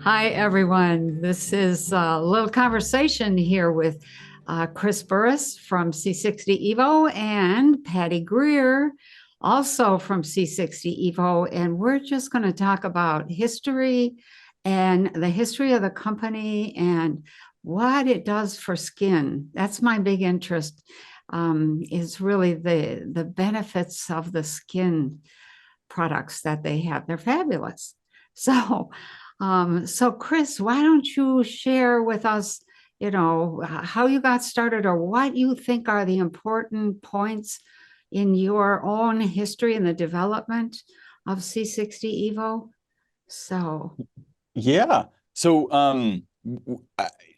Hi, everyone. This is a little conversation here with Chris Burres from C60 Evo and Patty Greer, also from C60 Evo. And we're just going to talk about history and the history of the company and what it does for skin. That's my big interest, is really the benefits of the skin products that they have. They're fabulous. So Chris, why don't you share with us, how you got started or what you think are the important points in your own history and the development of C60 Evo? So, Yeah. So,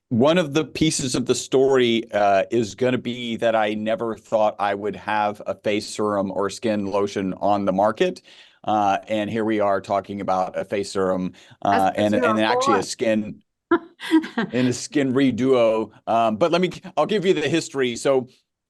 one of the pieces of the story is going to be that I never thought I would have a face serum or skin lotion on the market. And here we are talking about a face serum that's because and you're a actually a boy. skin and a skin reduo. But I'll give you the history. So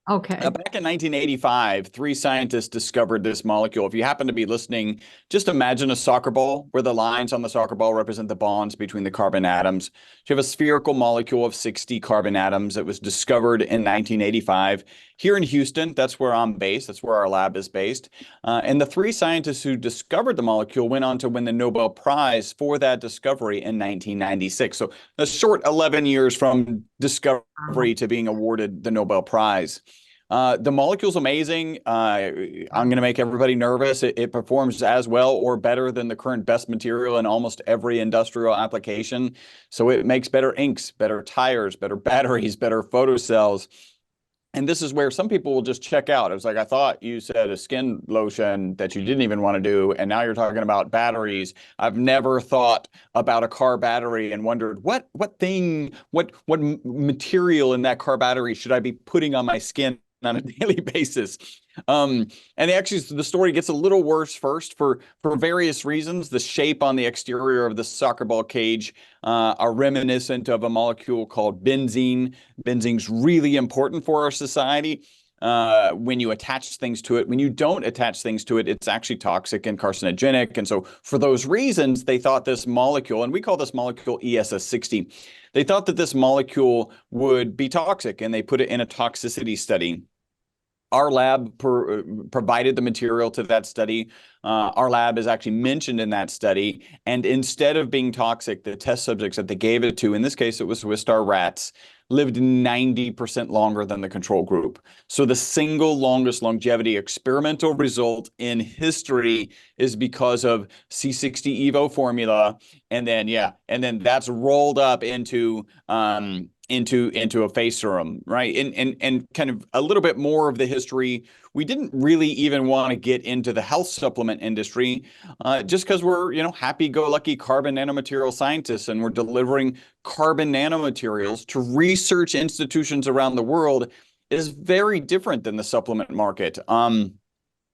Okay. back in 1985, three scientists discovered this molecule. If you happen to be listening, just imagine a soccer ball where the lines on the soccer ball represent the bonds between the carbon atoms. So you have a spherical molecule of 60 carbon atoms that was discovered in 1985 here in Houston. That's where I'm based. That's where our lab is based. And the three scientists who discovered the molecule went on to win the Nobel Prize for that discovery in 1996. So a short 11 years from discovery to being awarded the Nobel Prize. The molecule's amazing. I'm going to make everybody nervous. It performs as well or better than the current best material in almost every industrial application. So it makes better inks, better tires, better batteries, better photocells. And this is where some people will just check out. It was like, I thought you said a skin lotion that you didn't even want to do, and now you're talking about batteries. I've never thought about a car battery and wondered what material in that car battery should I be putting on my skin on a daily basis. And actually, the story gets a little worse first for various reasons. The shape on the exterior of the soccer ball cage are reminiscent of a molecule called benzene. Benzene's really important for our society. When you attach things to it, when you don't attach things to it, it's actually toxic and carcinogenic. And so for those reasons, they thought this molecule, and we call this molecule ESS60, they thought that this molecule would be toxic, and they put it in a toxicity study. Our lab provided the material to that study. Our lab is actually mentioned in that study. And instead of being toxic, the test subjects that they gave it to, in this case, it was Swiss-Star rats, lived 90% longer than the control group. So the single longest longevity experimental result in history is because of C60 Evo formula. And then that's rolled up into a face serum, right? And kind of a little bit more of the history. We didn't really even want to get into the health supplement industry, just because we're, happy-go-lucky carbon nanomaterial scientists, and we're delivering carbon nanomaterials to research institutions around the world is very different than the supplement market.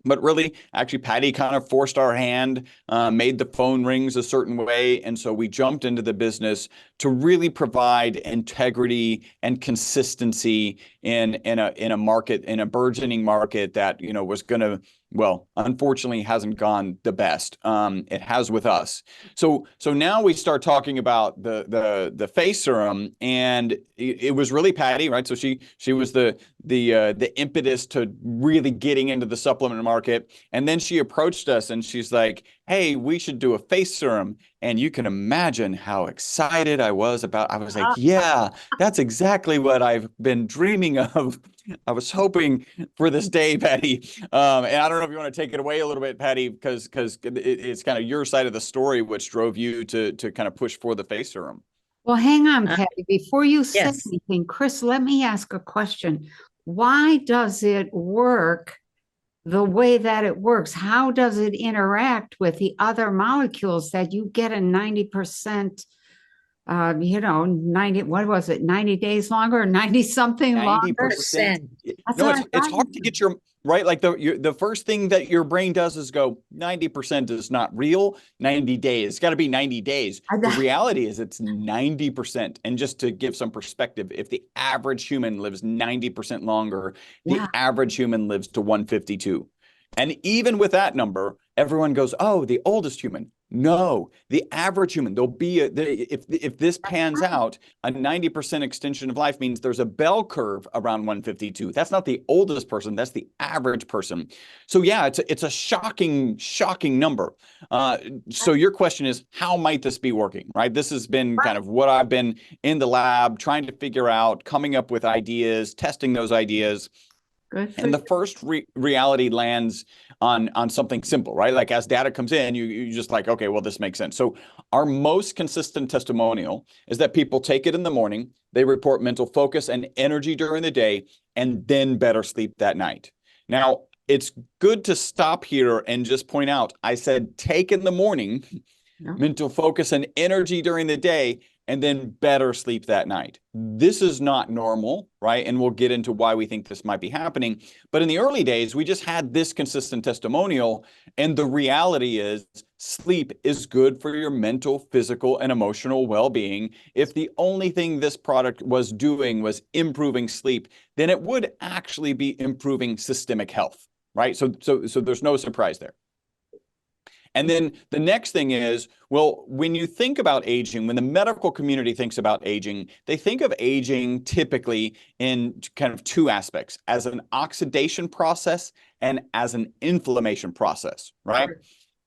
But really, actually, Patty kind of forced our hand, made the phone rings a certain way. And so we jumped into the business to really provide integrity and consistency in a market, in a burgeoning market that, was going to, well, unfortunately hasn't gone the best. It has with us. So now we start talking about the face serum, and it was really Patty, right? So she was the impetus to really getting into the supplement market. And then she approached us and she's like, hey, we should do a face serum. And you can imagine how excited I was about. I was like, yeah, that's exactly what I've been dreaming of. I was hoping for this day, Patty. And I don't know if you want to take it away a little bit, Patty, because it's kind of your side of the story which drove you to kind of push for the face serum. Well, hang on, Uh, Patty. Before you say yes. anything, Chris, let me ask a question. Why does it work the way that it works? How does it interact with the other molecules that you get a 90%, 90, what was it, 90 days longer or 90 something longer? 90%. That's No, what it's I it's thought. hard to get your right. Like the first thing that your brain does is go 90% is not real. 90 days. It's got to be 90 days. The reality is it's 90%. And just to give some perspective, if the average human lives 90% longer, the Yeah. average human lives to 152. And even with that number, everyone goes, oh, the oldest human. No, the average human, there'll be if this pans out, a 90% extension of life means there's a bell curve around 152. That's not the oldest person, that's the average person. So yeah, it's a shocking number. So your question is, how might this be working, right? This has been kind of what I've been in the lab trying to figure out, coming up with ideas, testing those ideas. And the first reality lands on something simple, right? Like as data comes in, you just like, okay, well, this makes sense. So our most consistent testimonial is that people take it in the morning, they report mental focus and energy during the day, and then better sleep that night. Now, it's good to stop here and just point out, I said take in the morning, mental focus and energy during the day, and then better sleep that night. This is not normal, right? And we'll get into why we think this might be happening. But in the early days, we just had this consistent testimonial. And the reality is sleep is good for your mental, physical, and emotional well-being. If the only thing this product was doing was improving sleep, then it would actually be improving systemic health, right? So there's no surprise there. And then the next thing is, well, when you think about aging, when the medical community thinks about aging, they think of aging typically in kind of two aspects, as an oxidation process and as an inflammation process, right?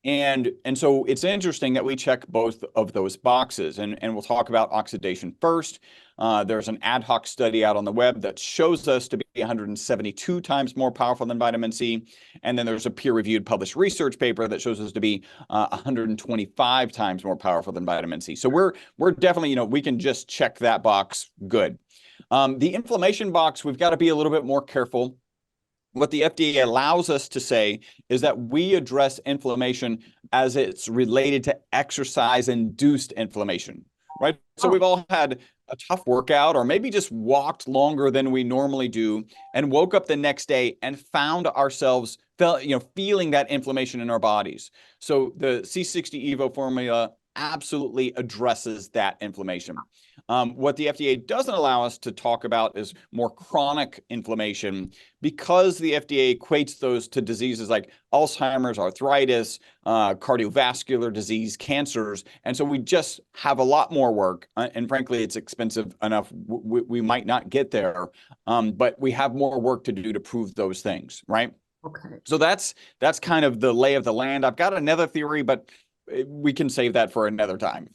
And so it's interesting that we check both of those boxes, and we'll talk about oxidation first. There's an ad hoc study out on the web that shows us to be 172 times more powerful than vitamin C. And then there's a peer-reviewed published research paper that shows us to be 125 times more powerful than vitamin C. So we're definitely, we can just check that box good. The inflammation box, we've got to be a little bit more careful. What the FDA allows us to say is that we address inflammation as it's related to exercise-induced inflammation, right? So we've all had a tough workout, or maybe just walked longer than we normally do, and woke up the next day and found ourselves feeling that inflammation in our bodies. So the C60 Evo formula absolutely addresses that inflammation. What the FDA doesn't allow us to talk about is more chronic inflammation, because the FDA equates those to diseases like Alzheimer's, arthritis, cardiovascular disease, cancers. And so we just have a lot more work. And frankly, it's expensive enough. We might not get there, but we have more work to do to prove those things, right? Okay. So that's kind of the lay of the land. I've got another theory, but we can save that for another time.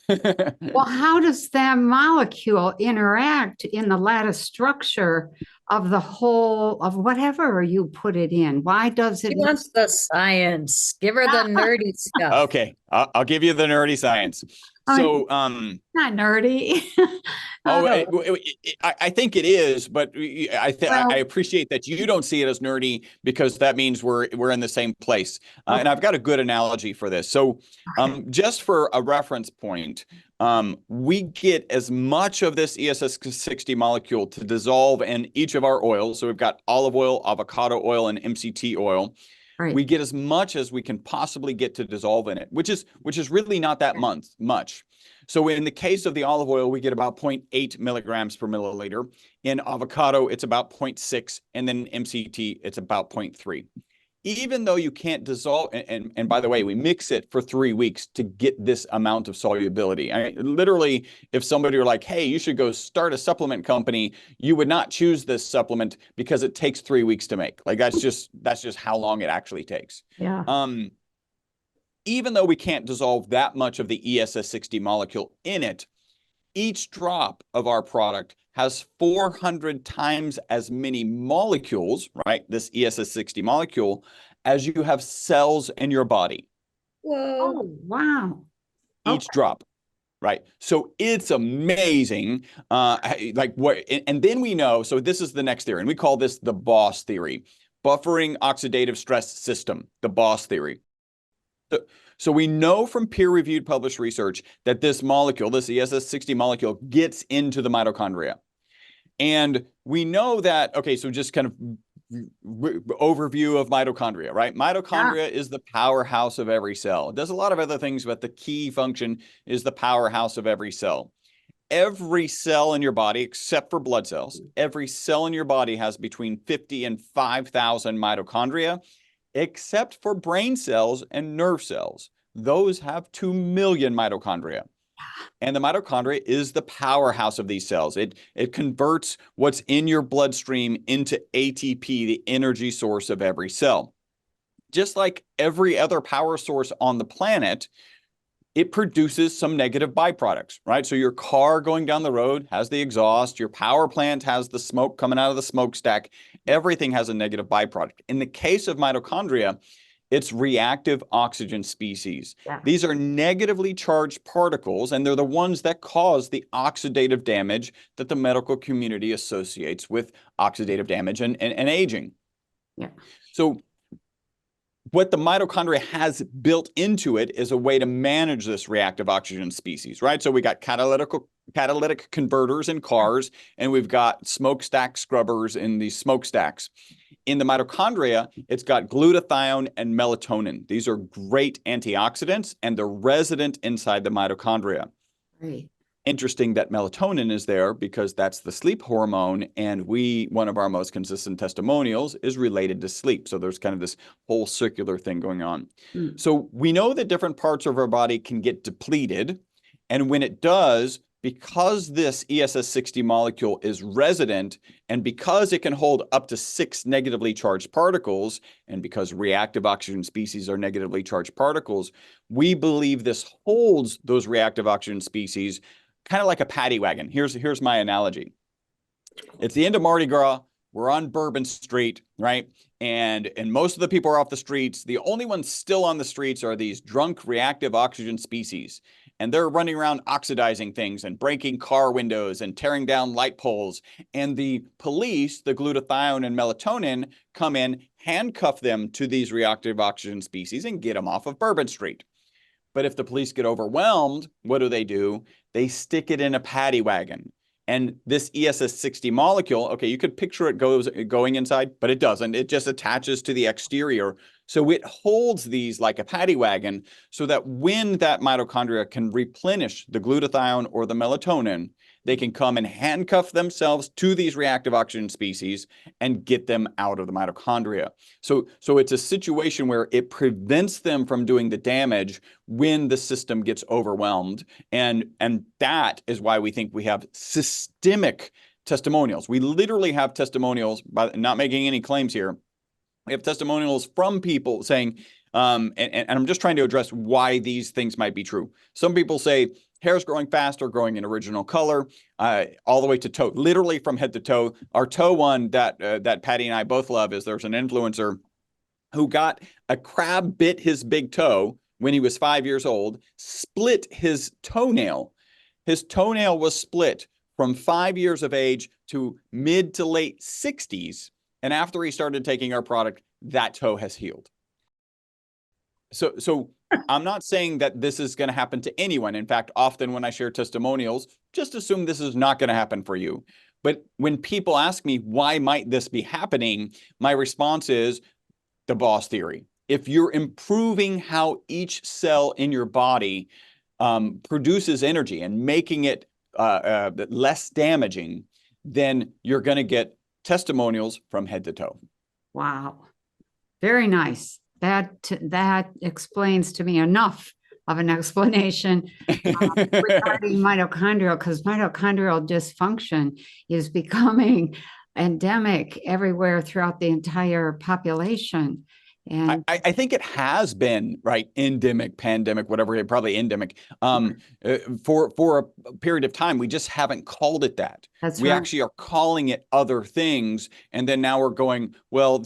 Well, how does that molecule interact in the lattice structure of the whole of whatever you put it in? Why does it? She wants the science. Give her the nerdy stuff. Okay, I'll give you the nerdy science. So, not nerdy. I think it is, but I appreciate that you don't see it as nerdy, because that means we're in the same place. And I've got a good analogy for this. So, just for a reference point, we get as much of this ESS60 molecule to dissolve in each of our oils. So we've got olive oil, avocado oil, and MCT oil. Right. We get as much as we can possibly get to dissolve in it, which is really not that much. So in the case of the olive oil, we get about 0.8 milligrams per milliliter. In avocado, it's about 0.6, and then MCT, it's about 0.3. Even though you can't dissolve, and by the way, we mix it for 3 weeks to get this amount of solubility. Literally, if somebody were like, hey, you should go start a supplement company, you would not choose this supplement because it takes 3 weeks to make. Like that's just how long it actually takes. Yeah. Even though we can't dissolve that much of the ESS60 molecule in it, each drop of our product has 400 times as many molecules, right? This ESS60 molecule, as you have cells in your body. Whoa. Oh, wow. Each drop, right? So it's amazing. And then we know, so this is the next theory, and we call this the BOSS theory, buffering oxidative stress system, the BOSS theory. So we know from peer-reviewed published research that this molecule, this ESS60 molecule, gets into the mitochondria. And we know that, okay, so just kind of overview of mitochondria, right? Mitochondria is the powerhouse of every cell. It does a lot of other things, but the key function is the powerhouse of every cell. Every cell in your body, except for blood cells, every cell in your body has between 50 and 5,000 mitochondria, except for brain cells and nerve cells. those have 2 million mitochondria. And the mitochondria is the powerhouse of these cells. It converts what's in your bloodstream into ATP, the energy source of every cell. Just like every other power source on the planet, it produces some negative byproducts, right? So your car going down the road has the exhaust, your power plant has the smoke coming out of the smokestack. Everything has a negative byproduct. In the case of mitochondria, it's reactive oxygen species. Yeah. These are negatively charged particles, and they're the ones that cause the oxidative damage that the medical community associates with oxidative damage and aging. Yeah. So what the mitochondria has built into it is a way to manage this reactive oxygen species, right? So we got catalytic converters in cars, and we've got smokestack scrubbers in these smokestacks. In the mitochondria, it's got glutathione and melatonin. These are great antioxidants, and they're resident inside the mitochondria. Right. Interesting that melatonin is there because that's the sleep hormone, and one of our most consistent testimonials is related to sleep. So there's kind of this whole circular thing going on. So we know that different parts of our body can get depleted, and when it does, because this ESS60 molecule is resident, and because it can hold up to 6 negatively charged particles, and because reactive oxygen species are negatively charged particles, we believe this holds those reactive oxygen species kind of like a paddy wagon. Here's my analogy. It's the end of Mardi Gras. We're on Bourbon Street, right? And most of the people are off the streets. The only ones still on the streets are these drunk reactive oxygen species. And they're running around oxidizing things and breaking car windows and tearing down light poles. And the police, the glutathione and melatonin, come in, handcuff them to these reactive oxygen species and get them off of Bourbon Street. But if the police get overwhelmed, what do? They stick it in a paddy wagon. And this ESS60 molecule, okay, you could picture it going inside, but it doesn't. It just attaches to the exterior. So it holds these like a paddy wagon so that when that mitochondria can replenish the glutathione or the melatonin, they can come and handcuff themselves to these reactive oxygen species and get them out of the mitochondria. So it's a situation where it prevents them from doing the damage when the system gets overwhelmed. And that is why we think we have systemic testimonials. We literally have testimonials, by not making any claims here. We have testimonials from people saying, and I'm just trying to address why these things might be true. Some people say hair's growing faster, growing in original color, all the way to toe, literally from head to toe. Our toe one that Patty and I both love is there's an influencer who got a crab bit his big toe when he was 5 years old, split his toenail. His toenail was split from 5 years of age to mid to late 60s. And after he started taking our product, that toe has healed. So I'm not saying that this is going to happen to anyone. In fact, often when I share testimonials, just assume this is not going to happen for you. But when people ask me, why might this be happening? My response is the boss theory. If you're improving how each cell in your body produces energy and making it less damaging, then you're going to get testimonials from head to toe. Wow. Very nice. That explains to me enough of an explanation regarding mitochondrial, because mitochondrial dysfunction is becoming endemic everywhere throughout the entire population. And I think it has been, right, endemic, pandemic, whatever, probably endemic, for a period of time. We just haven't called it that. That's we right. actually are calling it other things. And then now we're going, well,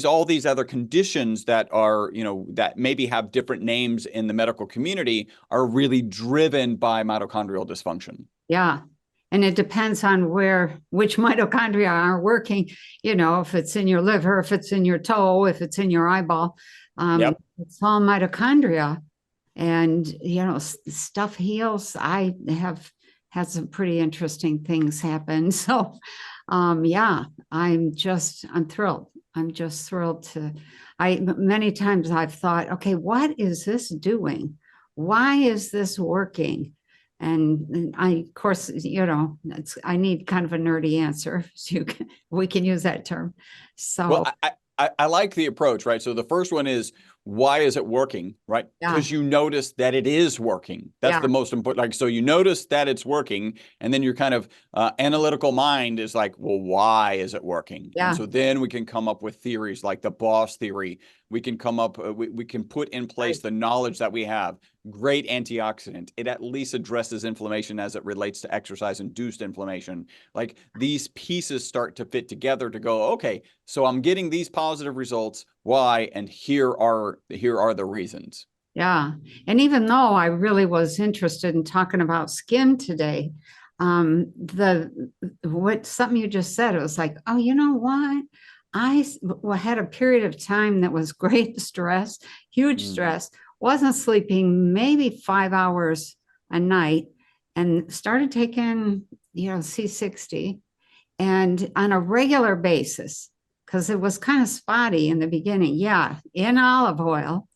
all these other conditions that are, that maybe have different names in the medical community are really driven by mitochondrial dysfunction. Yeah. And it depends on which mitochondria are working, if it's in your liver, if it's in your toe, if it's in your eyeball, Yep. It's all mitochondria. And, stuff heals. I have had some pretty interesting things happen. So, yeah, I'm thrilled. I'm just thrilled many times I've thought, okay, what is this doing? Why is this working? And of course, I need kind of a nerdy answer. So we can use that term. So well, I like the approach, right? So the first one is, why is it working, right? Yeah. Because you notice that it is working. That's the most important. Like, so you notice that it's working, and then your kind of analytical mind is like, well, why is it working? Yeah. And so then we can come up with theories like the boss theory. We can come up, we can put in place the knowledge that we have. Great antioxidant. It at least addresses inflammation as it relates to exercise-induced inflammation. Like, these pieces start to fit together to go, okay, so I'm getting these positive results. Why? And here are the reasons. Yeah. And even though I really was interested in talking about skin today, something you just said, it was like, oh, you know what? Had a period of time that was great stress, huge stress, wasn't sleeping maybe 5 hours a night, and started taking, C60 and on a regular basis, because it was kind of spotty in the beginning. Yeah, in olive oil.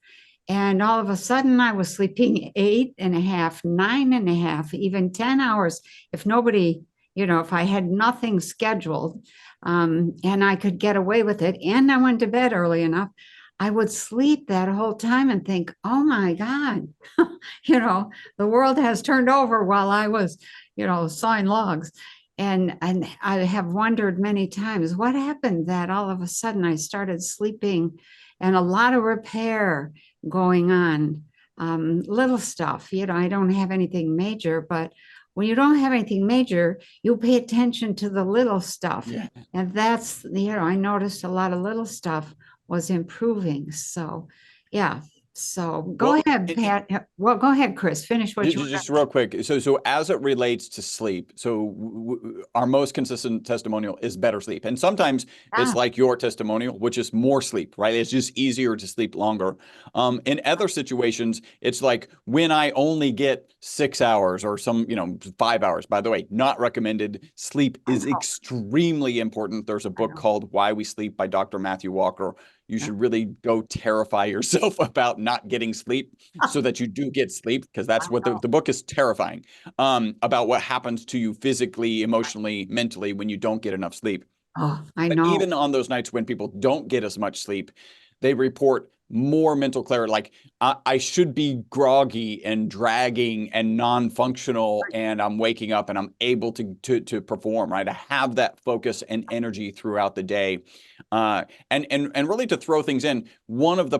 And all of a sudden I was sleeping 8.5, 9.5, even 10 hours. If nobody, if I had nothing scheduled, and I could get away with it, and I went to bed early enough, I would sleep that whole time and think, oh my God, the world has turned over while I was, sawing logs. And I have wondered many times, what happened that all of a sudden I started sleeping, and a lot of repair going on, little stuff. I don't have anything major, but when you don't have anything major, you pay attention to the little stuff. Yeah. And that's, I noticed a lot of little stuff was improving. So, yeah. So go ahead, Pat. Well, go ahead, Chris. Finish what you were just real quick. So as it relates to sleep, our most consistent testimonial is better sleep. And sometimes it's like your testimonial, which is more sleep, right? It's just easier to sleep longer. In other situations, it's like when I only get 6 hours or 5 hours. By the way, not recommended. Sleep is extremely important. There's a book called Why We Sleep by Dr. Matthew Walker. You should really go terrify yourself about not getting sleep so that you do get sleep, because that's what the book is terrifying, about what happens to you physically, emotionally, mentally when you don't get enough sleep. Oh, I But know. even on those nights when people don't get as much sleep, they report more mental clarity. Like, I should be groggy and dragging and non-functional, and I'm waking up and I'm able to perform, right? I have that focus and energy throughout the day. And really, to throw things in, one of the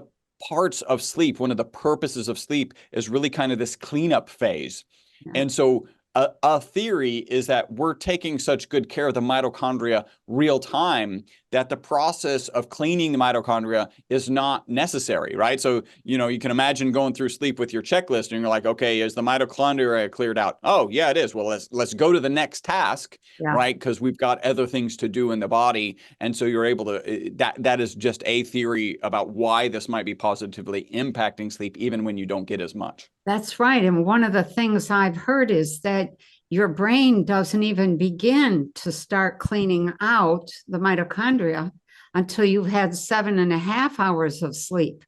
parts of sleep, one of the purposes of sleep, is really kind of this cleanup phase. Yeah. And so a theory is that we're taking such good care of the mitochondria real time that the process of cleaning the mitochondria is not necessary, right? So, you can imagine going through sleep with your checklist and you're like, okay, is the mitochondria cleared out? Oh, yeah, it is. Well, let's go to the next task, right? Because we've got other things to do in the body. And so you're able to, that is just a theory about why this might be positively impacting sleep, even when you don't get as much. That's right. And one of the things I've heard is that your brain doesn't even begin to start cleaning out the mitochondria until you've had 7.5 hours of sleep.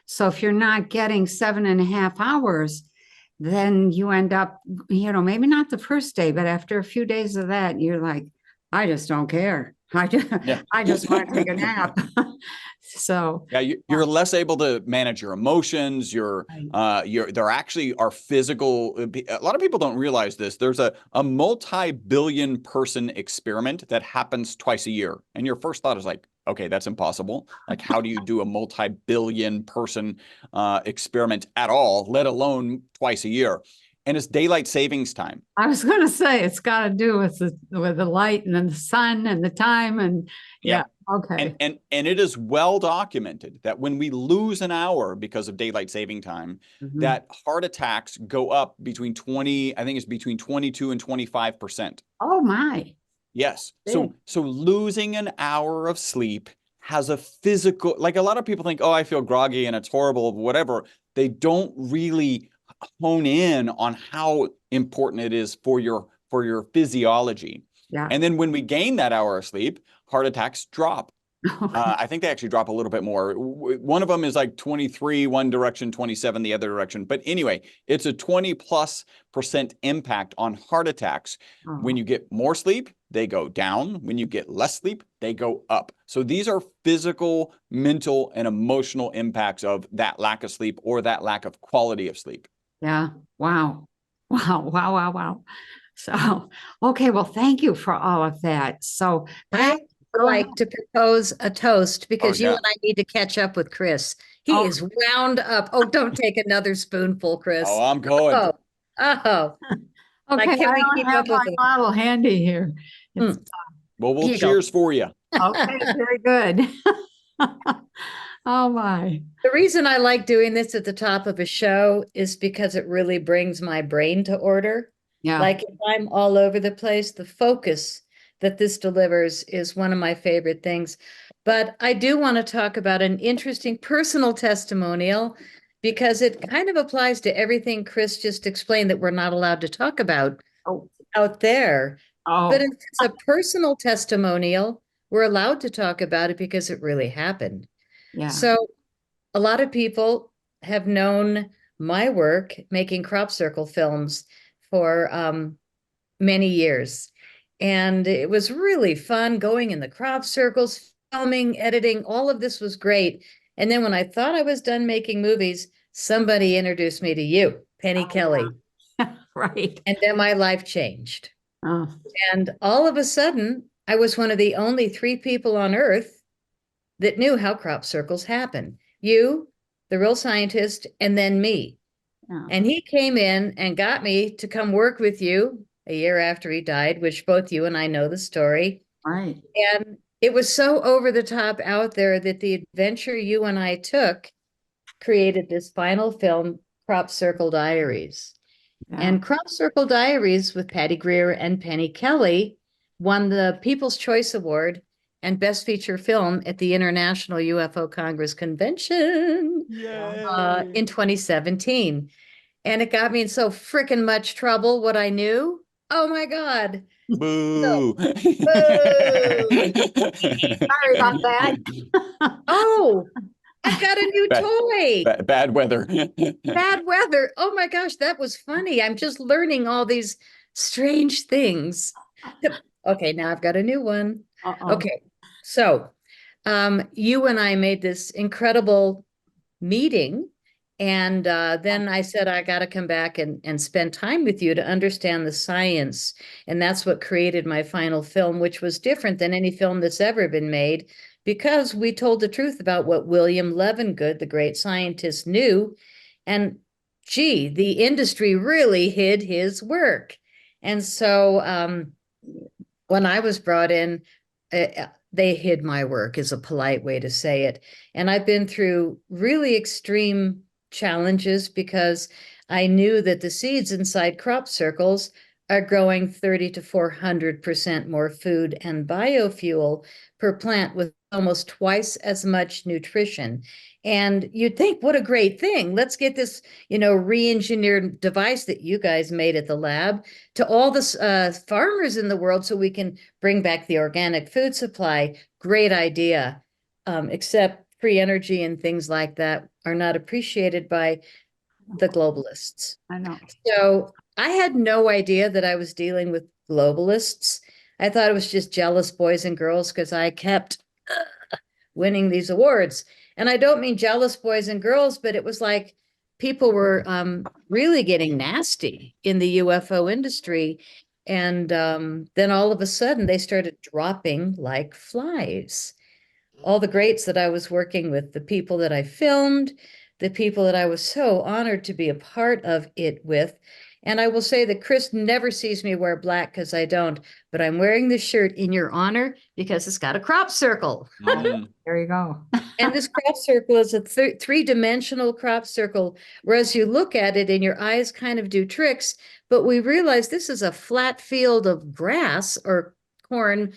So if you're not getting 7.5 hours, then you end up, maybe not the first day, but after a few days of that, you're like, I just don't care. I just want to take a nap. So yeah, you're less able to manage your emotions. There actually are physical. A lot of people don't realize this. There's a multi-billion person experiment that happens twice a year, and your first thought is like, okay, that's impossible. Like, how do you do a multi-billion person experiment at all, let alone twice a year? And it's daylight savings time. I was going to say it's got to do with the light and the sun and the time and yeah. Okay. And it is well documented that when we lose an hour because of daylight saving time, that heart attacks go up between 22 and 25%. Oh my. Yes. So losing an hour of sleep has a physical, like, a lot of people think, oh, I feel groggy and it's horrible, whatever. They don't really hone in on how important it is for your physiology. Yeah. And then when we gain that hour of sleep, heart attacks drop. I think they actually drop a little bit more. One of them is like 23 one direction, 27 the other direction. But anyway, it's a 20+% impact on heart attacks when you get more sleep they go down. When you get less sleep, they go up. So these are physical, mental, and emotional impacts of that lack of sleep or that lack of quality of sleep. Yeah. Wow. Wow. Wow. Wow. Wow. So, okay. Well, thank you for all of that. So, I Pat, would go ahead. like to propose a toast because you yeah. and I need to catch up with Chris. He Oh. is wound up. Oh, don't take another spoonful, Chris. Oh, I'm going. Oh, oh. Okay. Like, I can we don't keep have up my with it? bottle handy here. It's Well, we'll Here you go. cheers for you. okay. Very good. Oh my. The reason I like doing this at the top of a show is because it really brings my brain to order. Yeah. Like if I'm all over the place, the focus that this delivers is one of my favorite things. But I do want to talk about an interesting personal testimonial because it kind of applies to everything Chris just explained that we're not allowed to talk about Oh. out there. But Oh. if it's a personal testimonial, we're allowed to talk about it because it really happened. Yeah. So a lot of people have known my work making crop circle films for many years. And it was really fun going in the crop circles, filming, editing, all of this was great. And then when I thought I was done making movies, somebody introduced me to you, Penny Oh, Kelly. right. And then my life changed. Oh. And all of a sudden, I was one of the only 3 people on earth that knew how crop circles happen. You, the real scientist, and then me. Yeah. And he came in and got me to come work with you a year after he died, which both you and I know the story. Right. And it was so over the top out there that the adventure you and I took created this final film, Crop Circle Diaries. Yeah. And Crop Circle Diaries with Patty Greer and Penny Kelly won the People's Choice Award and Best Feature Film at the International UFO Congress Convention in 2017. And it got me in so freaking much trouble what I knew. Oh my God. Boo. Boo. Sorry about that. Oh, I've got a new toy. Bad weather. Bad weather. Oh my gosh, that was funny. I'm just learning all these strange things. Okay, now I've got a new one. Uh-oh. Okay, so you and I made this incredible meeting. And then I said, I got to come back and spend time with you to understand the science. And that's what created my final film, which was different than any film that's ever been made because we told the truth about what William Levengood, the great scientist, knew. And gee, the industry really hid his work. And so when I was brought in, they hid my work is a polite way to say it. And I've been through really extreme challenges because I knew that the seeds inside crop circles are growing 30 to 400% more food and biofuel per plant with almost twice as much nutrition. And you'd think, what a great thing. Let's get this, re-engineered device that you guys made at the lab to all the farmers in the world so we can bring back the organic food supply. Great idea. Except free energy and things like that are not appreciated by the globalists. I know. So I had no idea that I was dealing with globalists. I thought it was just jealous boys and girls because I kept winning these awards. And I don't mean jealous boys and girls, but it was like people were really getting nasty in the UFO industry. And then all of a sudden they started dropping like flies. All the greats that I was working with, the people that I filmed, the people that I was so honored to be a part of it with. And I will say that Chris never sees me wear black because I don't, but I'm wearing this shirt in your honor because it's got a crop circle. There you go. And this crop circle is a three-dimensional crop circle, whereas you look at it and your eyes kind of do tricks, but we realize this is a flat field of grass or corn,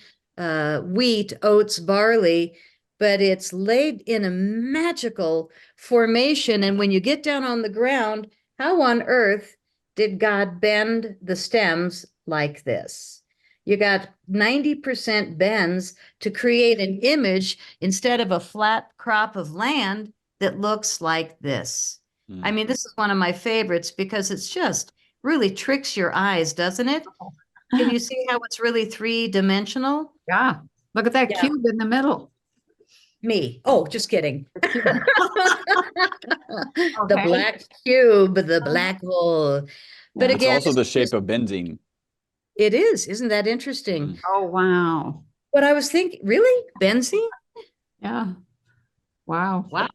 wheat, oats, barley, but it's laid in a magical formation. And when you get down on the ground, how on earth did God bend the stems like this? You got 90% bends to create an image instead of a flat crop of land that looks like this. Mm. I mean, this is one of my favorites because it's just really tricks your eyes, doesn't it? Can you see how it's really three-dimensional? Yeah. Look at that Yeah. cube in the middle. Me. Oh, just kidding. The cube. The Okay. black cube, the black hole. But Yeah. It's again, also the it's shape just, of benzene. it is. Isn't that interesting? Mhm. Oh, wow. What I was thinking, really? Benzene? Yeah. Wow. Wow.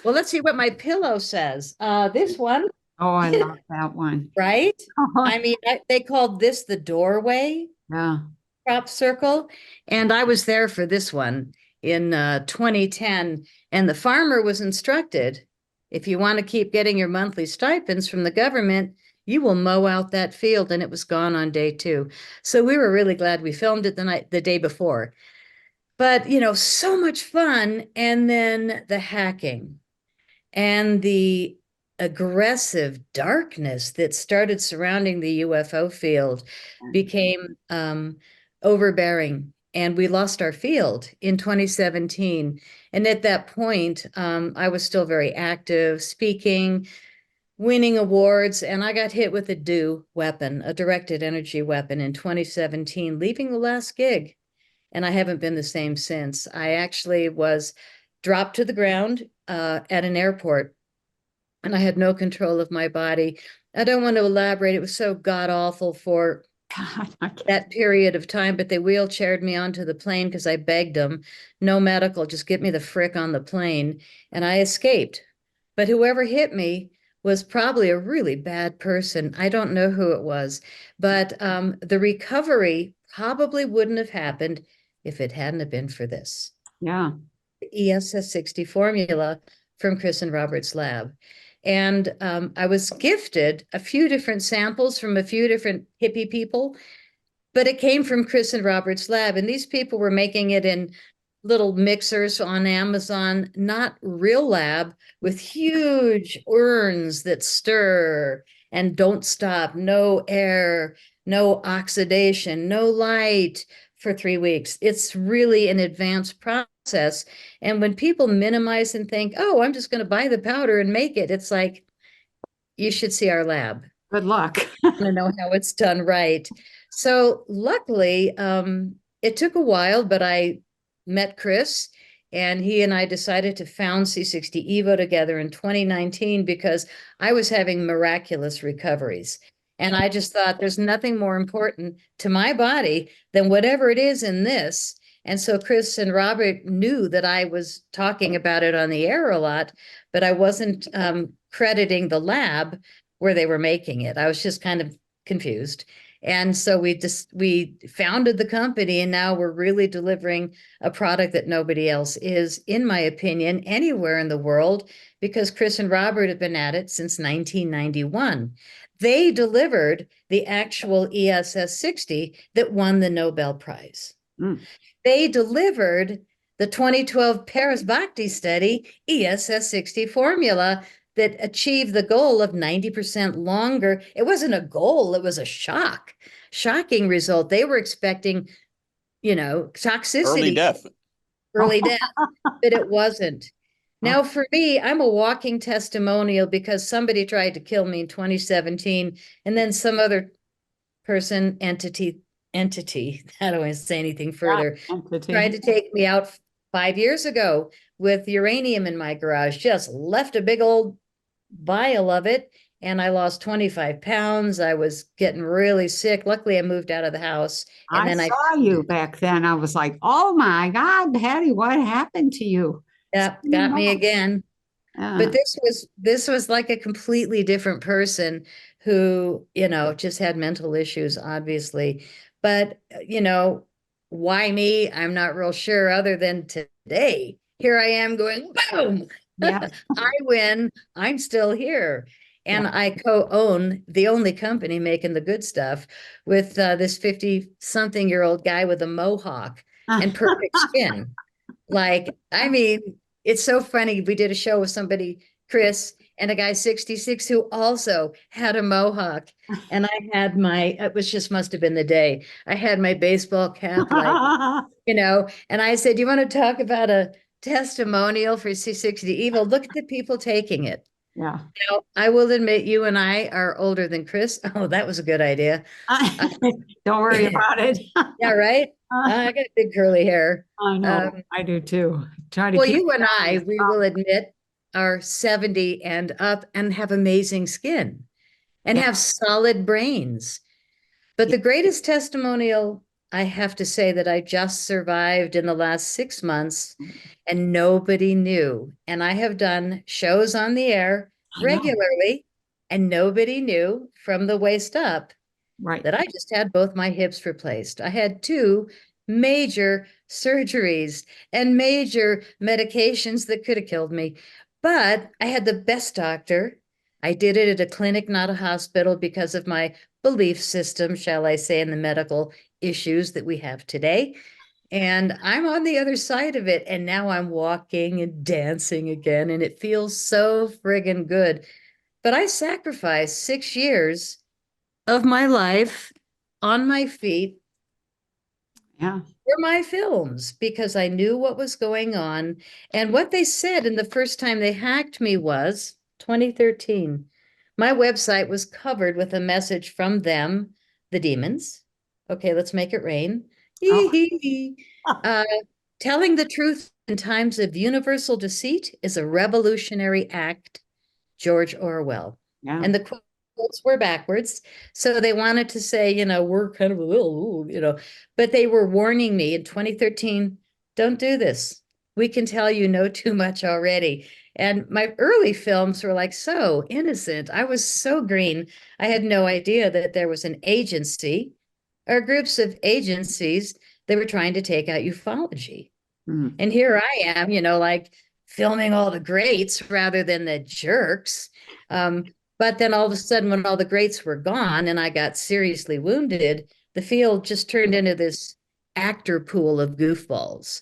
Well, let's see what my pillow says. This one, Oh, I love that one. right? Oh, I mean, they called this the doorway yeah. crop circle, and I was there for this one in 2010. And the farmer was instructed, if you want to keep getting your monthly stipends from the government, you will mow out that field. And it was gone on day 2. So we were really glad we filmed it the day before. But, so much fun. And then the hacking and the aggressive darkness that started surrounding the UFO field became overbearing. And we lost our field in 2017. And at that point, I was still very active, speaking, winning awards, and I got hit with a DEW weapon, a directed energy weapon in 2017, leaving the last gig. And I haven't been the same since. I actually was dropped to the ground at an airport, and I had no control of my body. I don't want to elaborate. It was so god awful for God, I can't. that period of time, but they wheelchaired me onto the plane because I begged them, no medical, just get me the frick on the plane. And I escaped. But whoever hit me was probably a really bad person. I don't know who it was, but the recovery probably wouldn't have happened if it hadn't have been for this. Yeah. ESS60 formula from Chris and Robert's lab. And I was gifted a few different samples from a few different hippie people, but it came from Chris and Robert's lab. And these people were making it in little mixers on Amazon, not real lab, with huge urns that stir and don't stop, no air, no oxidation, no light for 3 weeks. It's really an advanced process. And when people minimize and think, oh, I'm just going to buy the powder and make it, it's like, you should see our lab. Good luck. To know how it's done right. So luckily, it took a while, but I met Chris, and he and I decided to found C60 Evo together in 2019 because I was having miraculous recoveries. And I just thought there's nothing more important to my body than whatever it is in this. And so Chris and Robert knew that I was talking about it on the air a lot, but I wasn't crediting the lab where they were making it. I was just kind of confused. And so we founded the company, and now we're really delivering a product that nobody else is, in my opinion, anywhere in the world, because Chris and Robert have been at it since 1991. They delivered the actual ESS60 that won the Nobel Prize. Mm. They delivered the 2012 Paris Bhakti study ESS60 formula that achieved the goal of 90% longer. It wasn't a goal, it was a shocking result. They were expecting, toxicity. Early death. But it wasn't. Now, for me, I'm a walking testimonial because somebody tried to kill me in 2017, and then some other person, entity, I don't want to say anything further, tried to take me out 5 years ago with uranium in my garage, just left a big old vial of it, and I lost 25 pounds. I was getting really sick. Luckily, I moved out of the house. And I then saw you back then. I was like, oh my God, Patty, what happened to you? Yeah, got me again. But this was like a completely different person who, just had mental issues, obviously. But, why me? I'm not real sure, other than today, here I am going, boom. Yeah. I win. I'm still here. And I co-own the only company making the good stuff with this 50-something-year-old guy with a mohawk and perfect skin. I mean, it's so funny. We did a show with somebody, Chris, and a guy 66 who also had a mohawk. And I had must have been the day. I had my baseball cap, and I said, you want to talk about a testimonial for C60 Evo? Look at the people taking it. Yeah. Now, I will admit you and I are older than Chris. Oh, that was a good idea. Don't worry about it. Yeah, right? I got big curly hair. I know, I do too. Try to Well, keep you and it I, down. we will admit, are 70 and up and have amazing skin and Yeah. have solid brains. But the greatest testimonial I have to say that I just survived in the last 6 months and nobody knew. And I have done shows on the air I know. regularly and nobody knew from the waist up Right. that I just had both my hips replaced. I had two major surgeries and major medications that could have killed me. But I had the best doctor. I did it at a clinic, not a hospital, because of my belief system, shall I say, in the medical issues that we have today. And I'm on the other side of it. And now I'm walking and dancing again. And it feels so friggin' good. But I sacrificed 6 years of my life on my feet Yeah. for my films because I knew what was going on. And what they said in the first time they hacked me was 2013. My website was covered with a message from them, the demons. Okay, let's make it rain. Oh, Uh, telling the truth in times of universal deceit is a revolutionary act, George Orwell. yeah. And the quotes were backwards. So they wanted to say, we're kind of a little, but they were warning me in 2013, don't do this. We can tell you know too much already. And my early films were like so innocent. I was so green. I had no idea that there was an agency or groups of agencies that were trying to take out ufology. Mm. And here I am, like filming all the greats rather than the jerks. But then all of a sudden, when all the greats were gone and I got seriously wounded, the field just turned into this actor pool of goofballs.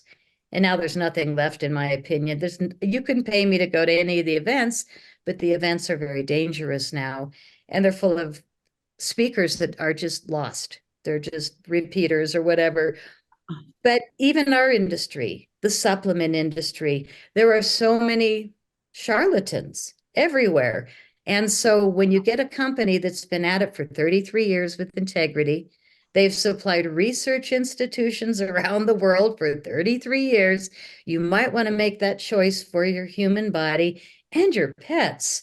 And now there's nothing left, in my opinion. You can pay me to go to any of the events, but the events are very dangerous now. And they're full of speakers that are just lost. They're just repeaters or whatever. But even our industry, the supplement industry, there are so many charlatans everywhere. And so when you get a company that's been at it for 33 years with integrity, they've supplied research institutions around the world for 33 years, you might want to make that choice for your human body and your pets.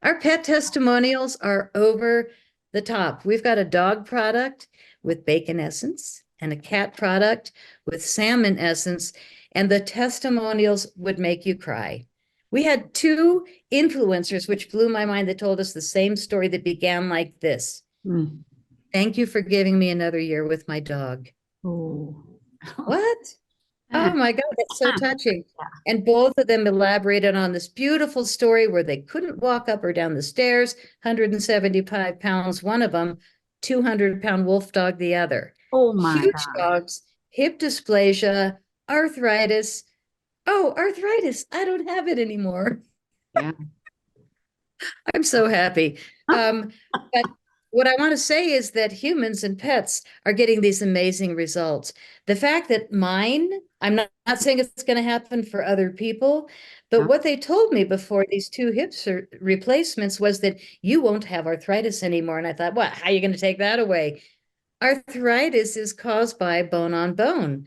Our pet testimonials are over the top. We've got a dog product with bacon essence and a cat product with salmon essence, and the testimonials would make you cry. We had two influencers, which blew my mind, that told us the same story that began like this. Mm. Thank you for giving me another year with my dog. Oh. What? Oh my God, that's so touching. And both of them elaborated on this beautiful story where they couldn't walk up or down the stairs, 175 pounds, one of them, 200-pound wolf dog, the other. Oh my Huge God. dogs, hip dysplasia, arthritis. Oh, arthritis. I don't have it anymore. Yeah. I'm so happy. But what I want to say is that humans and pets are getting these amazing results. The fact that mine, I'm not saying it's going to happen for other people, but Yeah. what they told me before these two hip replacements was that you won't have arthritis anymore. And I thought, what? How are you going to take that away? Arthritis is caused by bone on bone,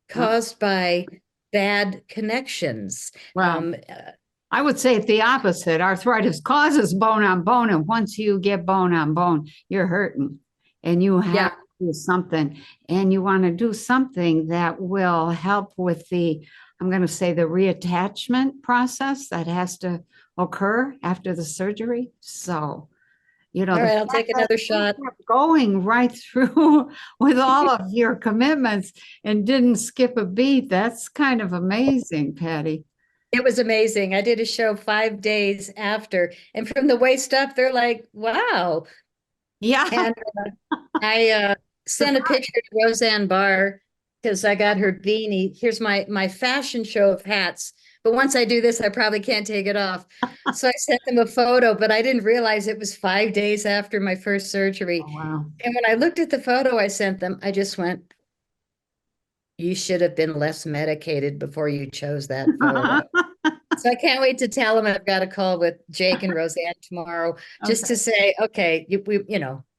caused by bad connections. Well, I would say it's the opposite. Arthritis causes bone on bone, and once you get bone on bone, you're hurting, and you have to do something, and you want to do something that will help with I'm going to say the reattachment process that has to occur after the surgery. So, All the right, I'll fact take that another you shot. kept going right through with all of your commitments and didn't skip a beat, that's kind of amazing, Patty. It was amazing. I did a show 5 days after, and from the waist up, they're like, wow. Yeah. And I sent a picture to Roseanne Barr because I got her beanie. Here's my fashion show of hats. But once I do this, I probably can't take it off. So I sent them a photo, but I didn't realize it was 5 days after my first surgery. Oh, wow. And when I looked at the photo I sent them, I just went, you should have been less medicated before you chose that photo. So I can't wait to tell him I've got a call with Jake and Roseanne tomorrow, just to say, okay,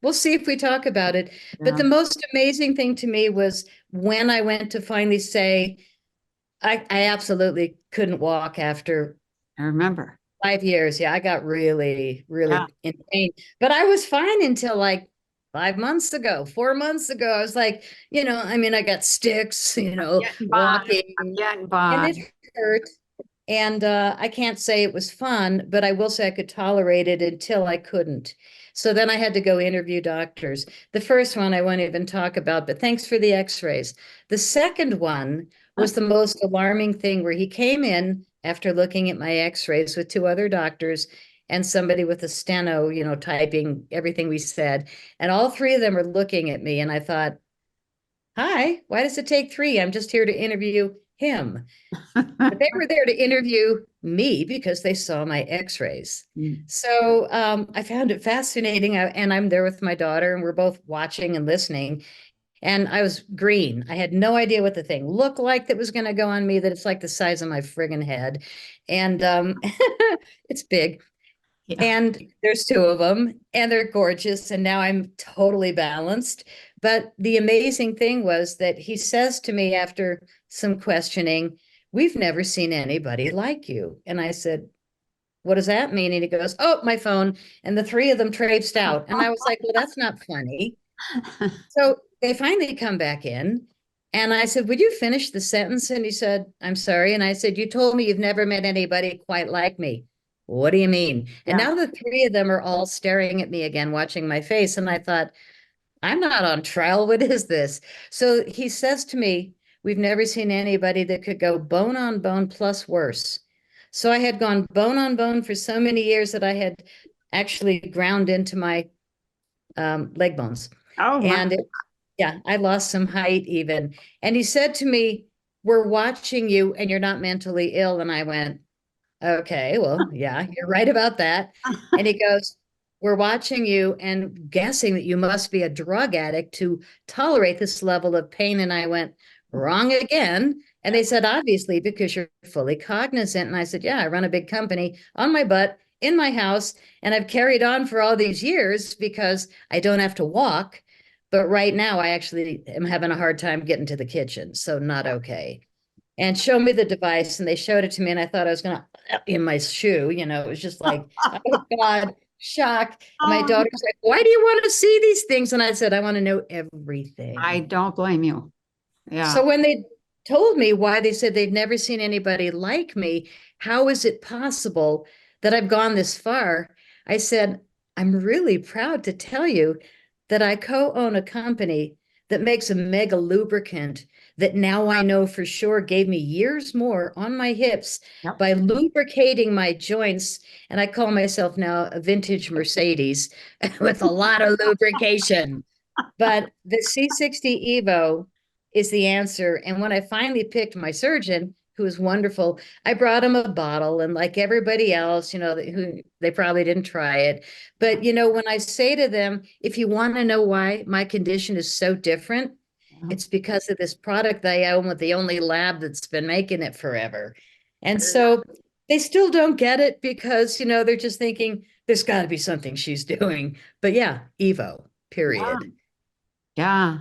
we'll see if we talk about it. But Yeah, the most amazing thing to me was when I went to finally say, I absolutely couldn't walk after I remember. 5 years. Yeah, I got really, Yeah. really in pain, but I was fine until like 5 months ago, 4 months ago. I was like, I mean, I got sticks, Getting by. I'm walking, getting and by. it hurt. And I can't say it was fun, but I will say I could tolerate it until I couldn't. So then I had to go interview doctors. The first one I won't even talk about, but thanks for the x-rays. The second one was the most alarming thing, where he came in after looking at my x-rays with two other doctors and somebody with a steno, typing everything we said. And all three of them were looking at me. And I thought, hi, why does it take three? I'm just here to interview him. But they were there to interview me because they saw my x-rays. So I found it fascinating. And I'm there with my daughter, and we're both watching and listening. And I was green. I had no idea what the thing looked like that was going to go on me, that it's like the size of my friggin' head. And it's big. Yeah. And there's two of them, and they're gorgeous. And now I'm totally balanced. But the amazing thing was that he says to me after some questioning, "We've never seen anybody like you." And I said, "What does that mean?" And he goes, "Oh, my phone." And the three of them traipsed out. And I was like, "Well, that's not funny." So they finally come back in. And I said, "Would you finish the sentence?" And he said, "I'm sorry." And I said, "You told me you've never met anybody quite like me." "What do you mean?" And Yeah. now the three of them are all staring at me again, watching my face. And I thought, I'm not on trial. What is this? So he says to me, "We've never seen anybody that could go bone on bone plus worse." So I had gone bone on bone for so many years that I had actually ground into my leg bones. Oh, my. And yeah, I lost some height even. And he said to me, "We're watching you and you're not mentally ill." And I went, "Okay, well, yeah, you're right about that." And he goes, "We're watching you and guessing that you must be a drug addict to tolerate this level of pain." And I went, "Wrong again." And they said, "Obviously, because you're fully cognizant." And I said, "Yeah, I run a big company on my butt in my house, and I've carried on for all these years because I don't have to walk. But right now, I actually am having a hard time getting to the kitchen. So not okay." And show me the device. And they showed it to me, and I thought I was going to in my shoe. It was just like, oh God, shock. And my Oh, daughter's like, "Why do you want to see these things?" And I said, "I want to know I everything." don't blame you. Yeah. So when they told me why they said they've never seen anybody like me, how is it possible that I've gone this far? I said, "I'm really proud to tell you that I co-own a company that makes a mega lubricant that now I know for sure gave me years more on my hips Yep. by lubricating my joints. And I call myself now a vintage Mercedes with a lot of lubrication. But the C60 Evo is the answer. And when I finally picked my surgeon, who was wonderful, I brought him a bottle. And like everybody else, who they probably didn't try it. But when I say to them, if you want to know why my condition is so different, it's because of this product I own with the only lab that's been making it forever. And so they still don't get it because, they're just thinking there's got to be something she's doing. But yeah, Evo, Yeah. period. Yeah.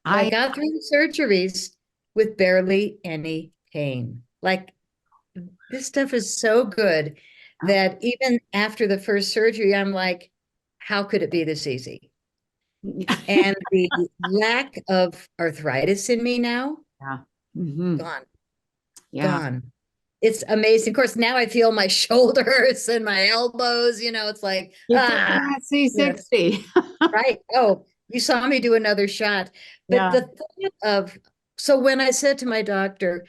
I I got through the surgeries with barely any pain. Like, this stuff is so good that even after the first surgery, I'm like, how could it be this easy? And the lack of arthritis in me now, yeah. Hmm. gone, Yeah. gone. It's amazing. Of course, now I feel my shoulders and my elbows, it's like, Keep taking that yes. C60. Right. Oh, you saw me do another shot. But Yeah. the thought of, so when I said to my doctor,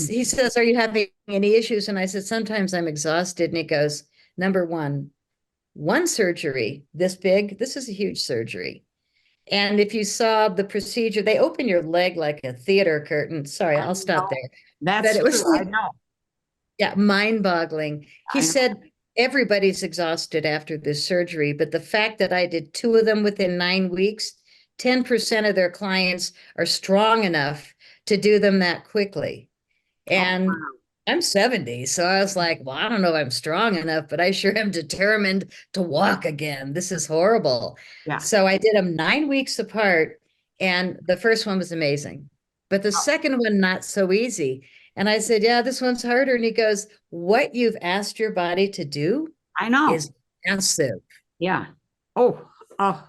he says, "Are you having any issues?" And I said, "Sometimes I'm exhausted." And he goes, "Number one surgery this big, this is a huge surgery. And if you saw the procedure, they open your leg like a theater curtain." Sorry, I I'll stop know. there. But That's it was true. I like, know. yeah, mind-boggling. He I know. said everybody's exhausted after this surgery, but the fact that I did two of them within 9 weeks, 10% of their clients are strong enough to do them that quickly. Oh, And wow. I'm 70, so I was like, well, I don't know if I'm strong enough, but I sure am determined to walk again. This is horrible. Yeah. So I did them 9 weeks apart, and the first one was amazing, but the second one, not so easy. And I said, yeah, this one's harder. And he goes, what you've asked your body to do I know. is massive. Yeah. Oh, oh,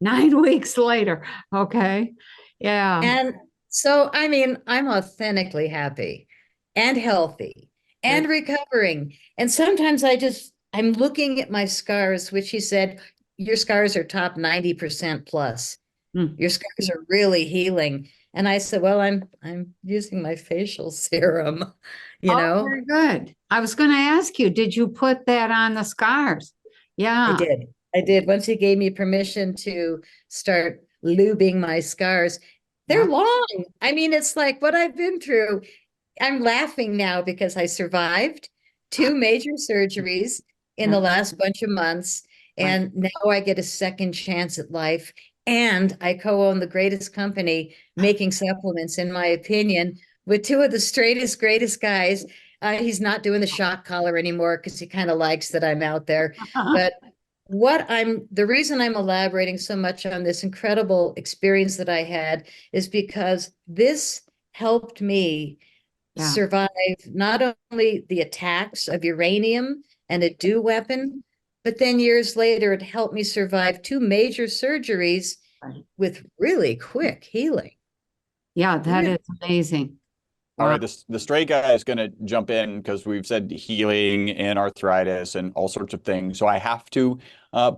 9 weeks later. Okay. Yeah. And so, I mean, I'm authentically happy and healthy and recovering. And sometimes I'm looking at my scars, which he said, your scars are top 90% plus. Mm. Your scars are really healing. And I said, well, I'm using my facial serum, you Oh, know. very good. I was going to ask you, did you put that on the scars? I Yeah. did. I did. Once he gave me permission to start lubing my scars, they're Yeah. long. I mean, it's like what I've been through. I'm laughing now because I survived 2 major surgeries in Yeah. the last bunch of months. And now I get a second chance at life. And I co-own the greatest company making supplements, in my opinion, with two of the straightest, greatest guys. He's not doing the shock collar anymore because he kind of likes that I'm out there. But the reason I'm elaborating so much on this incredible experience that I had is because this helped me Yeah. survive not only the attacks of uranium and a DO weapon, but then years later, it helped me survive 2 major surgeries Right. with really quick healing. Yeah, that Really. is amazing. All Wow. right, the straight guy is going to jump in because we've said healing and arthritis and all sorts of things. So I have to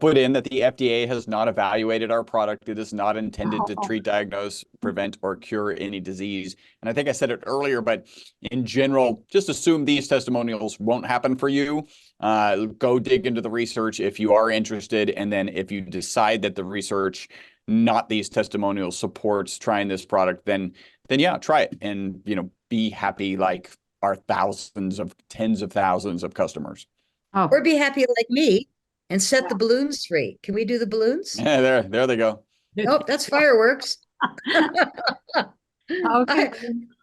put in that the FDA has not evaluated our product. It is not intended to treat, diagnose, prevent, or cure any disease. And I think I said it earlier, but in general, just assume these testimonials won't happen for you. Go dig into the research if you are interested. And then if you decide that the research, not these testimonials, supports trying this product, then yeah, try it and, be happy like our tens of thousands of customers. Oh, Or be happy like me and set the balloons free. Can we do the balloons? Yeah, there they go. Nope, that's fireworks. okay.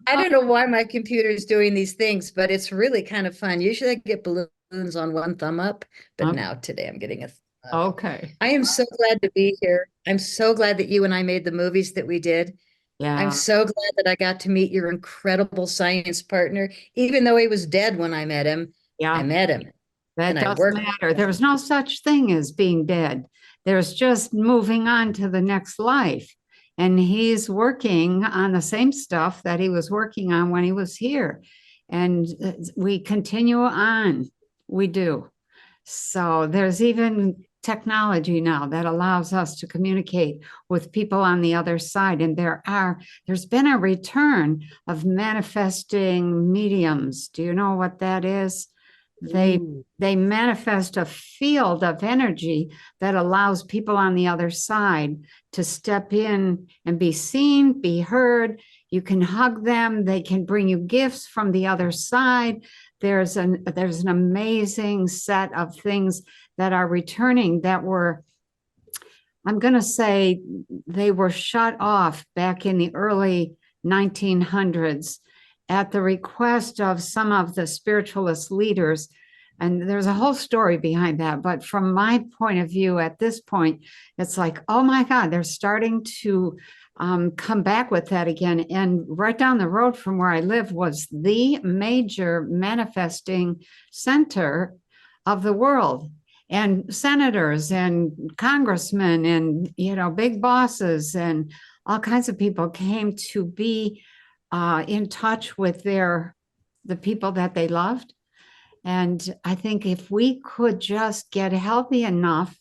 I don't know why my computer is doing these things, but it's really kind of fun. Usually I get balloons on one thumb up, but now today I'm getting a thumb up. Okay. I am so glad to be here. I'm so glad that you and I made the movies that we did. Yeah. I'm so glad that I got to meet your incredible science partner, even though he was dead when I met him. Yeah. I met him. That and I doesn't worked matter. There's no such thing as being dead. There's just moving on to the next life. And he's working on the same stuff that he was working on when he was here. And we continue on. We do. So there's even technology now that allows us to communicate with people on the other side. And there's been a return of manifesting mediums. Do you know what that is? They manifest a field of energy that allows people on the other side to step in and be seen, be heard. You can hug them. They can bring you gifts from the other side. There's an amazing set of things that are returning that were, I'm going to say, they were shut off back in the early 1900s at the request of some of the spiritualist leaders. And there's a whole story behind that. But from my point of view at this point, it's like, oh my God, they're starting to come back with that again. And right down the road from where I live was the major manifesting center of the world. And senators and congressmen and, big bosses and all kinds of people came to be in touch with the people that they loved. And I think if we could just get healthy enough,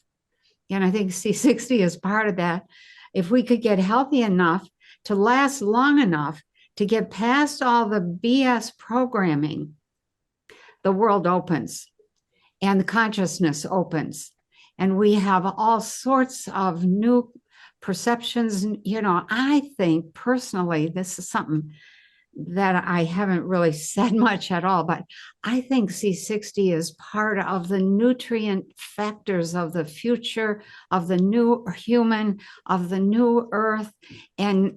and I think C60 is part of that, if we could get healthy enough to last long enough to get past all the BS programming, the world opens and the consciousness opens. And we have all sorts of new perceptions. I think personally, this is something that I haven't really said much at all, but I think C60 is part of the nutrient factors of the future, of the new human, of the new earth. And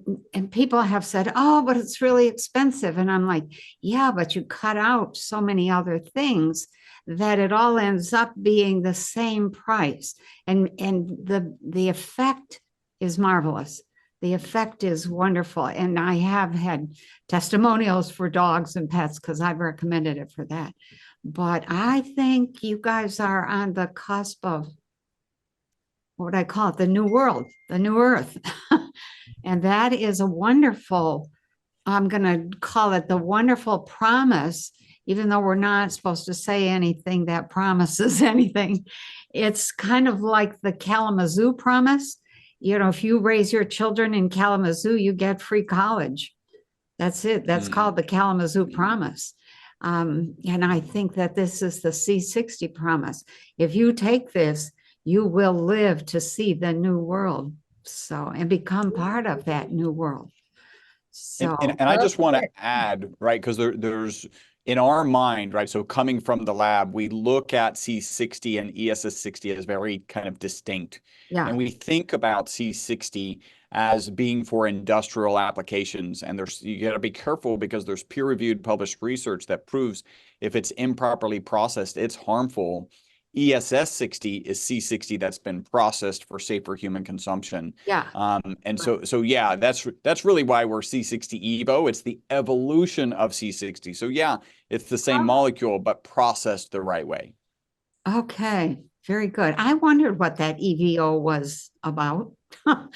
people have said, oh, but it's really expensive. And I'm like, yeah, but you cut out so many other things that it all ends up being the same price. And the effect is marvelous. The effect is wonderful. And I have had testimonials for dogs and pets because I've recommended it for that. But I think you guys are on the cusp of what would I call it? The new world, the new earth. And that is a wonderful, I'm going to call it the wonderful promise, even though we're not supposed to say anything that promises anything. It's kind of like the Kalamazoo promise. You know, if you raise your children in Kalamazoo, you get free college. That's it. That's called the Kalamazoo promise. And I think that this is the C60 promise. If you take this, you will live to see the new world. So, and become part of that new world. So, and I just want to add, right, because there's in our mind, right, so coming from the lab, we look at C60 and ESS60 as very kind of distinct. yeah. And we think about C60 as being for industrial applications. And you got to be careful because there's peer-reviewed published research that proves if it's improperly processed, it's harmful. ESS60 is C60 that's been processed for safer human consumption. Yeah. And so yeah, that's really why we're C60 Evo. It's the evolution of C60. So yeah, it's the same molecule, but processed the right way. Okay, very good. I wondered what that EVO was about. Well,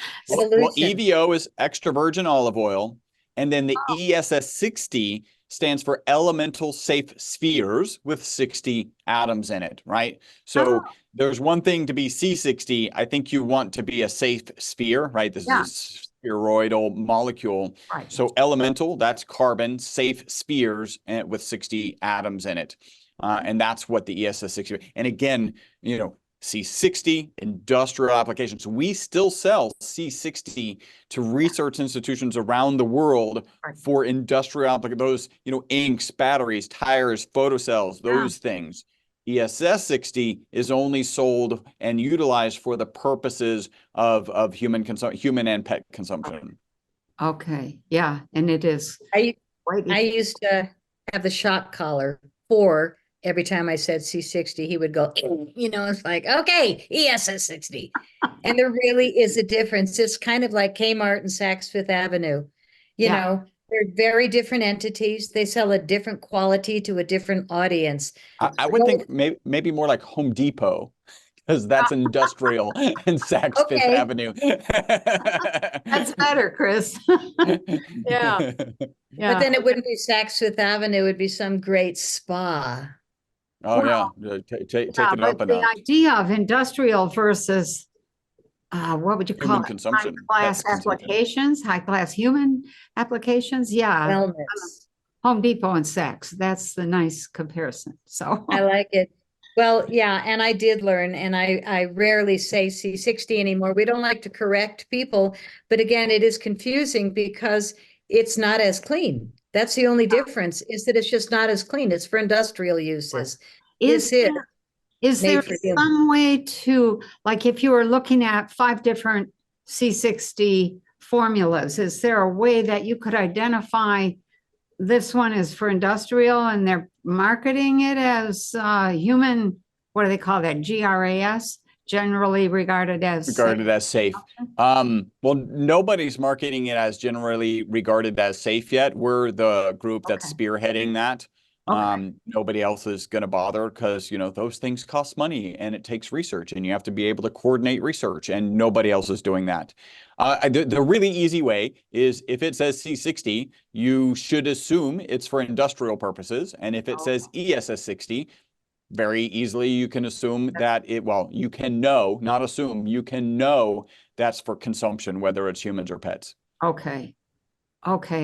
EVO is extra virgin olive oil, and then the ESS60 stands for elemental safe spheres with 60 atoms in it, right? So there's one thing to be C60. I think you want to be a safe sphere, right? This is a spheroidal molecule. Right. So elemental, that's carbon, safe spheres with 60 atoms in it. And that's what the ESS60, and again, you know, C60 industrial applications. We still sell C60 to research institutions around the world for industrial applications. Those, you know, inks, batteries, tires, photocells, those things. ESS60 is only sold and utilized for the purposes of human and pet consumption. Okay, yeah, and it is. I used to have the shock collar for every time I said C60, he would go, you know, it's like, okay, ESS60. And there really is a difference. It's kind of like Kmart and Saks Fifth Avenue. You know, they're very different entities. They sell a different quality to a different audience. I would think maybe more like Home Depot, because that's industrial and Saks Fifth Avenue. That's better, Chris. Yeah. But then it wouldn't be Saks Fifth Avenue. It would be some great spa. Oh, well, yeah. Take it up a notch. The idea of industrial versus what would you call it? Consumption. High-class applications, high-class human applications. Yeah. Wellness. Home Depot and Saks. That's the nice comparison. So I like it. Well, yeah, and I did learn, and I rarely say C60 anymore. We don't like to correct people, but again, it is confusing because it's not as clean. That's the only difference, is that it's just not as clean. It's for industrial uses. Is there some way to, like, if you were looking at 5 different C60 formulas, is there a way that you could identify this one is for industrial and they're marketing it as human, what do they call that? GRAS, generally regarded as safe. Well, nobody's marketing it as generally regarded as safe yet. We're the group that's spearheading that. Nobody else is going to bother because, you know, those things cost money and it takes research and you have to be able to coordinate research, and nobody else is doing that. The really easy way is if it says C60, you should assume it's for industrial purposes. And if it says ESS60, very easily you can assume that you can know, not assume, you can know that's for consumption, whether it's humans or pets. Okay,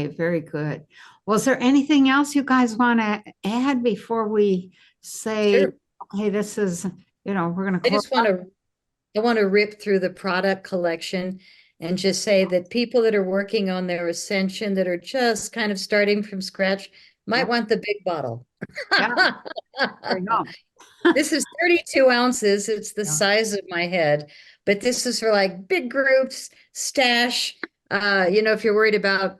very good. Was there anything else you guys want to add before we say, okay, this is, you know, we're going to I want to rip through the product collection and just say that people that are working on their ascension, that are just kind of starting from scratch, might want the big bottle. Yeah. There you go. This is 32 ounces. It's the Yeah. size of my head, but this is for like big groups, stash. If you're worried about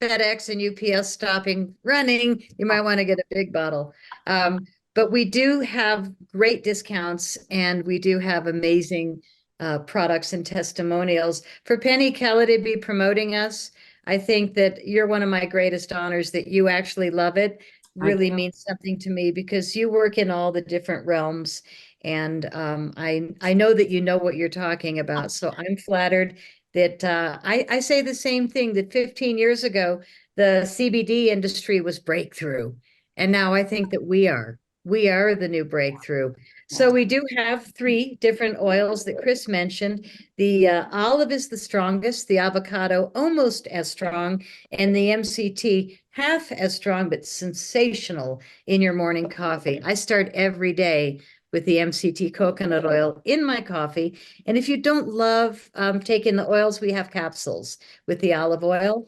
FedEx and UPS stopping running, you might want to get a big bottle. But we do have great discounts, and we do have amazing products and testimonials. For Penny Kelly to be promoting us, I think that you're one of my greatest honors. That you actually love it really means something to me, because you work in all the different realms, and I know that you know what you're talking about. So I'm flattered that I say the same thing, that 15 years ago, the CBD industry was breakthrough. And now I think that we are the new breakthrough. So we do have 3 different oils that Chris mentioned. The olive is the strongest, the avocado almost as strong, and the MCT half as strong, but sensational in your morning coffee. I start every day with the MCT coconut oil in my coffee. And if you don't love taking the oils, we have capsules with the olive oil.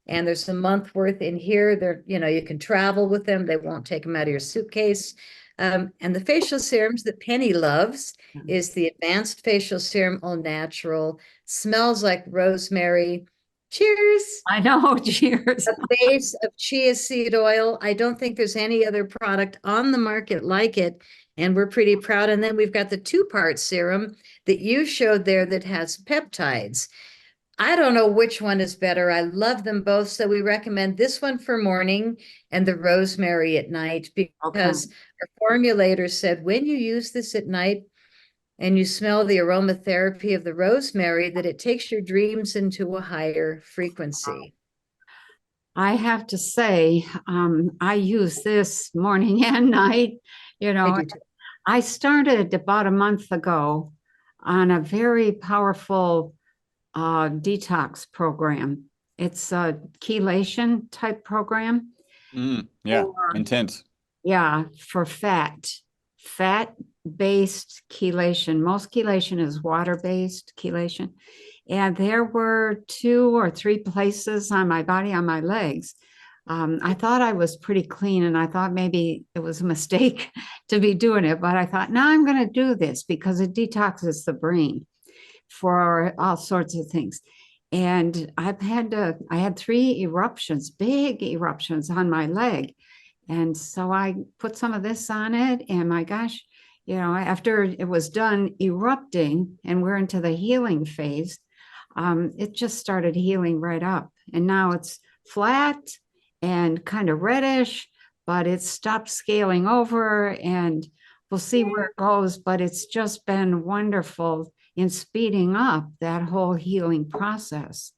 And there's a month worth in here. You can travel with them. They won't take them out of your suitcase. And the facial serums that Penny loves is the advanced facial serum, all natural, smells like rosemary. Cheers. I know. Cheers. A base of chia seed oil. I don't think there's any other product on the market like it, and we're pretty proud. And then we've got the 2-part serum that you showed there that has peptides. I don't know which one is better. I love them both. So we recommend this one for morning and the rosemary at night, because our formulator said when you use this at night and you smell the aromatherapy of the rosemary, that it takes your dreams into a higher frequency. I have to say, I use this morning and night. I started about a month ago on a very powerful detox program. It's a chelation type program. Yeah, intense. Yeah, for fat-based chelation. Most chelation is water-based chelation. And there were 2 or 3 places on my body, on my legs. I thought I was pretty clean, and I thought maybe it was a mistake to be doing it. But I thought, no, I'm going to do this because it detoxes the brain for all sorts of things. And I had 3 eruptions, big eruptions on my leg. And so I put some of this on it, and my gosh, after it was done erupting and we're into the healing phase, it just started healing right up. And now it's flat and kind of reddish, but it's stopped scaling over, and we'll see where it goes. But it's just been wonderful in speeding up that whole healing process.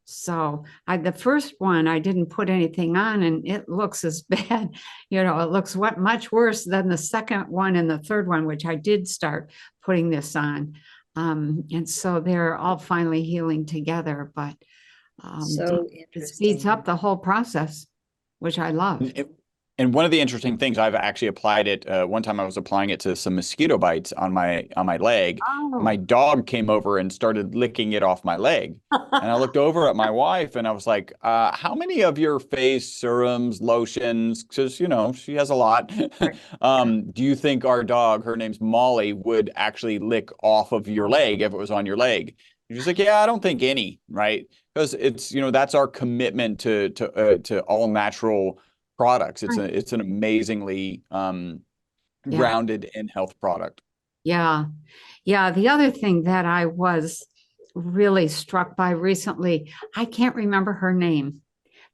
So the first one, I didn't put anything on, and it looks as bad. It looks much worse than the second one and the third one, which I did start putting this on. And so they're all finally healing together, but So it speeds up the whole process, which I love. And one of the interesting things, I've actually applied it. One time I was applying it to some mosquito bites on my leg. Oh. My dog came over and started licking it off my leg. And I looked over at my wife and I was like, how many of your face serums, lotions, because, she has a lot. Do you think our dog, her name's Molly, would actually lick off of your leg if it was on your leg? And she's like, yeah, I don't think any, right? Because it's, that's our commitment to all natural products. It's an amazingly grounded in health product. Yeah. The other thing that I was really struck by recently, I can't remember her name.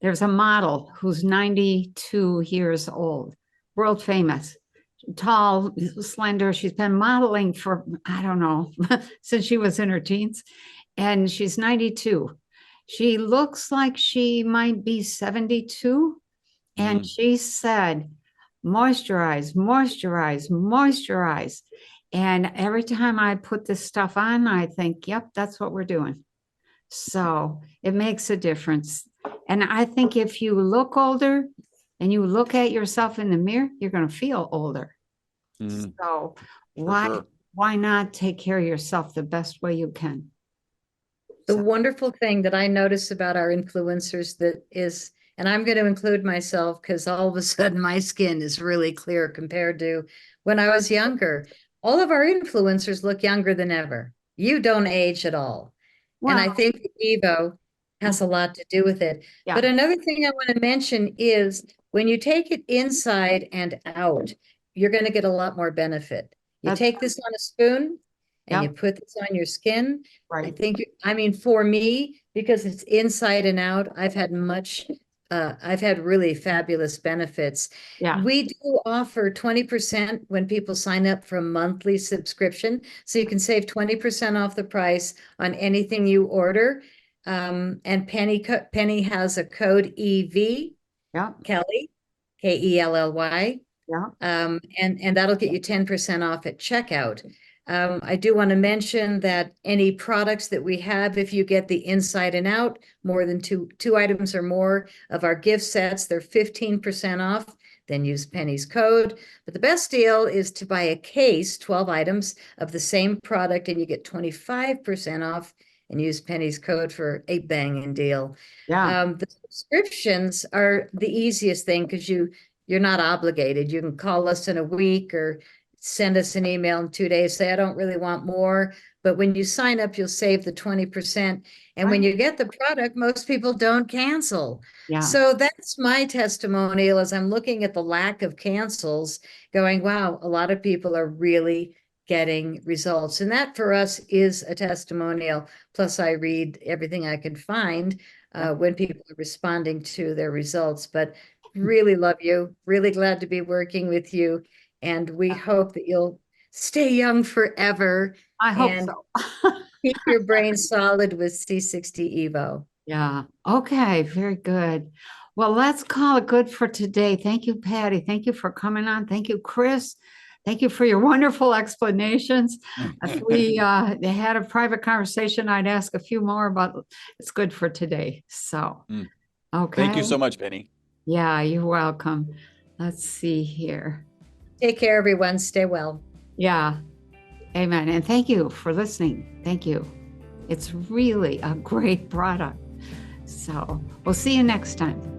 There's a model who's 92 years old, world famous, tall, slender. She's been modeling for, I don't know, since she was in her teens, and she's 92. She looks like she might be 72. And she said, moisturize, moisturize, moisturize. And every time I put this stuff on, I think, yep, that's what we're doing. So it makes a difference. And I think if you look older and you look at yourself in the mirror, you're going to feel older. So why not take care of yourself the best way you can? The So, wonderful thing that I notice about our influencers that is, and I'm going to include myself because all of a sudden my skin is really clear compared to when I was younger. All of our influencers look younger than ever. You don't age at all. And I well, think the Evo has a lot to do with it. yeah, But another thing I want to mention is when you take it inside and out, you're going to get a lot more benefit. You that's, take this on a spoon and you yep, put this on your skin. I right. think, I mean, for me, because it's inside and out, I've had really fabulous benefits. Yeah, We do offer 20% when people sign up for a monthly subscription. So you can save 20% off the price on anything you order. And Penny has a code EV, yeah, Kelly, Kelly. yeah, And that'll get you 10% off at checkout. I do want to mention that any products that we have, if you get the inside and out, more than two items or more of our gift sets, they're 15% off. Then use Penny's code. But the best deal is to buy a case, 12 items of the same product, and you get 25% off and use Penny's code for a banging deal. yeah, The subscriptions are the easiest thing because you're not obligated. You can call us in a week or send us an email in 2 days, say, I don't really want more. But when you sign up, you'll save the 20%. And when right. you get the product, most people don't cancel. Yeah, So that's my testimonial as I'm looking at the lack of cancels, going, wow, a lot of people are really getting results. And that for us is a testimonial. Plus, I read everything I can find yeah. when people are responding to their results. But really love you, really glad to be working with you. And we hope that you'll stay young forever I hope and so. keep your brain solid with C60 Evo. Yeah. Okay. Very good. Well, let's call it good for today. Thank you, Patty. Thank you for coming on. Thank you, Chris. Thank you for your wonderful explanations. If we had a private conversation, I'd ask a few more, but it's good for today. So, Thank you okay. so much, Penny. Yeah, you're welcome. Let's see here. Take care, everyone. Stay well. Yeah. Amen. And thank you for listening. Thank you. It's really a great product. So we'll see you next time.